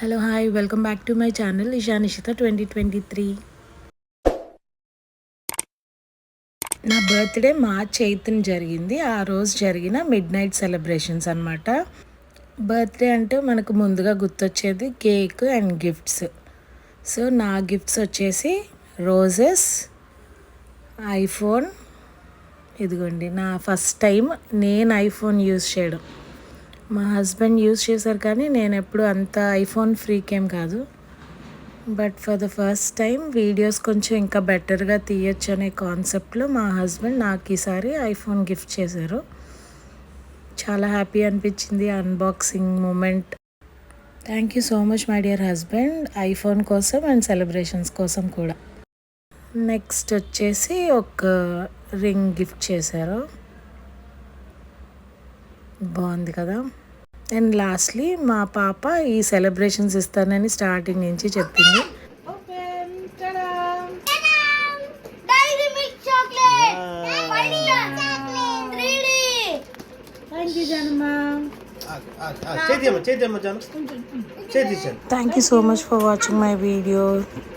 Hello hi welcome back to my channel Ishanishitha 2023. నా birthday March 8న జరిగింది. ఆ రోజు జరిగిన మిడ్ నైట్ సెలబ్రేషన్స్ అనమాట. బర్త్డే అంటే మనకు ముందుగా గుర్తొచ్చేది కేక్ అండ్ గిఫ్ట్స్. సో నా గిఫ్ట్స్ వచ్చేసి రోజెస్, ఐఫోన్. ఇదిగోండి నా ఫస్ట్ టైం నేను ఐఫోన్ యూజ్ చేయడం. మా హస్బెండ్ యూజ్ చేశారు కానీ నేను ఎప్పుడు అంత ఐఫోన్ ఫ్రీకేం కాదు. But for the first time videos కొంచెం ఇంకా బెటర్గా తీయచ్చు అనే కాన్సెప్ట్లో మా హస్బెండ్ నాకు ఈసారి ఐఫోన్ గిఫ్ట్ చేశారు. చాలా హ్యాపీ అనిపించింది unboxing moment. Thank you so much my dear husband, iPhone కోసం అండ్ సెలబ్రేషన్స్ కోసం కూడా. నెక్స్ట్ వచ్చేసి ఒక రింగ్ గిఫ్ట్ చేశారు. బాగుంది కదా. అండ్ లాస్ట్లీ మా పాప ఈ సెలబ్రేషన్స్ ఇస్తానని స్టార్టింగ్ నుంచి చెప్పింది. Thank you so much for watching my video.